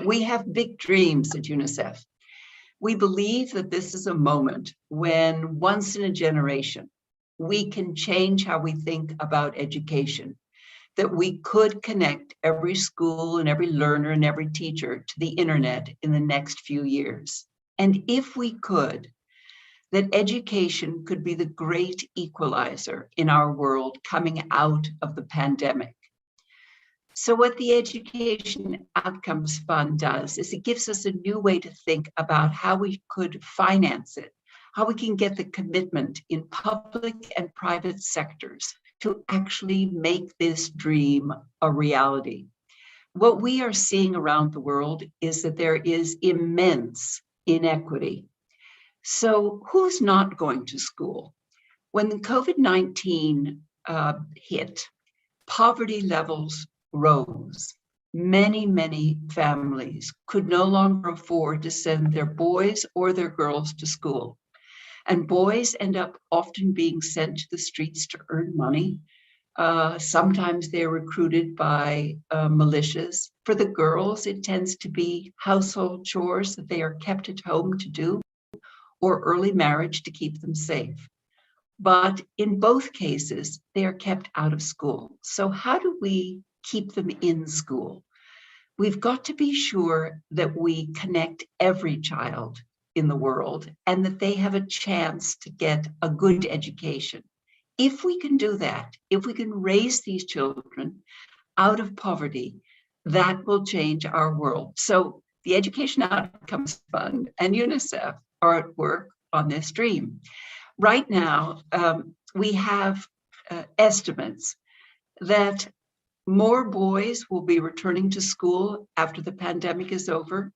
We have big dreams at UNICEF. We believe that this is a moment when, once in a generation, we can change how we think about education, that we could connect every school and every learner and every teacher to the internet in the next few years. And if we could, that education could be the great equalizer in our world coming out of the pandemic. So what the Education Outcomes Fund does is it gives us a new way to think about how we could finance it, how we can get the commitment in public and private sectors to actually make this dream a reality. What we are seeing around the world is that there is immense inequity. So who's not going to school? When the COVID-19 hit, poverty levels rose. Many families could no longer afford to send their boys or their girls to school. And boys end up often being sent to the streets to earn money. Sometimes they're recruited by militias. For the girls, it tends to be household chores that they are kept at home to do, or early marriage to keep them safe. But in both cases, they are kept out of school. So how do we keep them in school? We've got to be sure that we connect every child in the world and that they have a chance to get a good education. If we can do that, if we can raise these children out of poverty, that will change our world. So the Education Outcomes Fund and UNICEF are at work on this dream. Right now, we have estimates that more boys will be returning to school after the pandemic is over,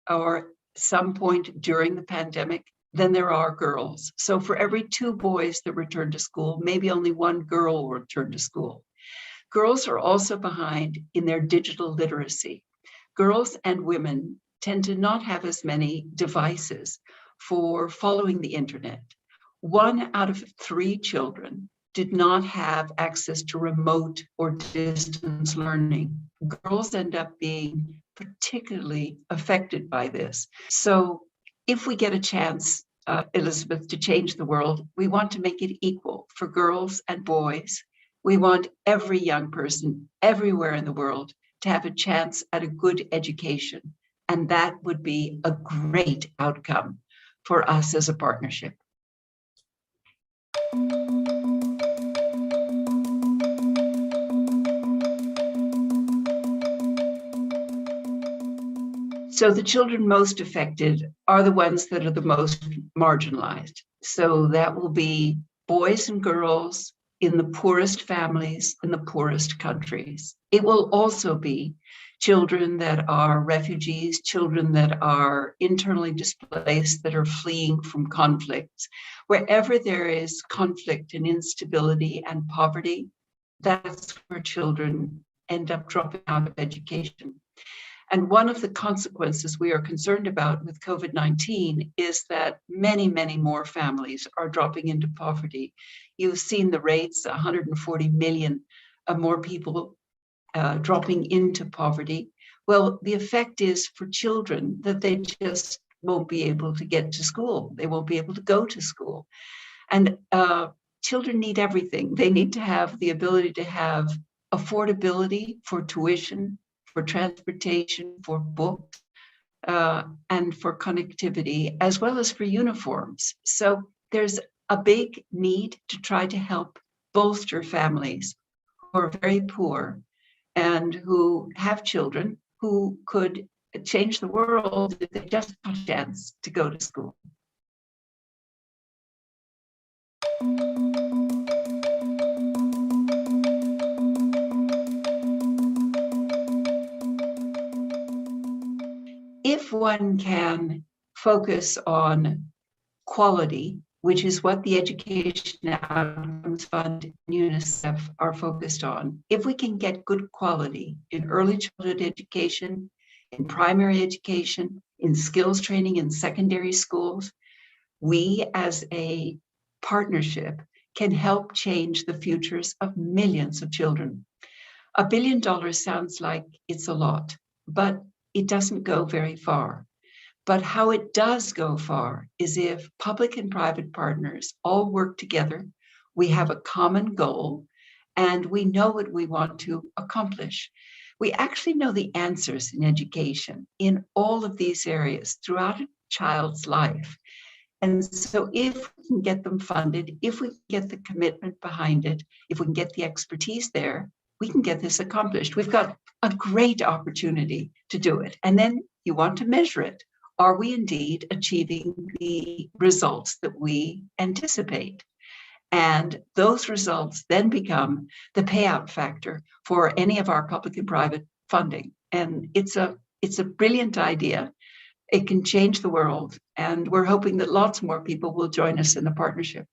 or some point during the pandemic, than there are girls. So for every 2 boys that return to school, maybe only 1 girl will return to school. Girls are also behind in their digital literacy. Girls and women tend to not have as many devices for following the internet. 1 out of 3 children did not have access to remote or distance learning. Girls end up being particularly affected by this. So if we get a chance, Elizabeth, to change the world, we want to make it equal for girls and boys. We want every young person everywhere in the world to have a chance at a good education. And that would be a great outcome for us as a partnership. So the children most affected are the ones that are the most marginalized. So that will be boys and girls in the poorest families in the poorest countries. It will also be children that are refugees, children that are internally displaced, that are fleeing from conflicts. Wherever there is conflict and instability and poverty, that's where children end up dropping out of education. And one of the consequences we are concerned about with COVID-19 is that many more families are dropping into poverty. You've seen the rates, 140 million more people dropping into poverty. Well, the effect is for children that they just won't be able to get to school. They won't be able to go to school. And children need everything. They need to have the ability to have affordability for tuition, for transportation, for books, and for connectivity, as well as for uniforms. So there's a big need to try to help bolster families who are very poor and who have children who could change the world if they just got a chance to go to school. If one can focus on quality, which is what the Education Outcomes Fund and UNICEF are focused on, if we can get good quality in early childhood education, in primary education, in skills training in secondary schools, we as a partnership can help change the futures of millions of children. $1 billion sounds like it's a lot, but it doesn't go very far. But how it does go far is if public and private partners all work together, we have a common goal, and we know what we want to accomplish. We actually know the answers in education in all of these areas throughout a child's life. And so if we can get them funded, if we get the commitment behind it, if we can get the expertise there, we can get this accomplished. We've got a great opportunity to do it. And then you want to measure it. Are we indeed achieving the results that we anticipate? And those results then become the payout factor for any of our public and private funding. And it's a brilliant idea. It can change the world. And we're hoping that lots more people will join us in the partnership.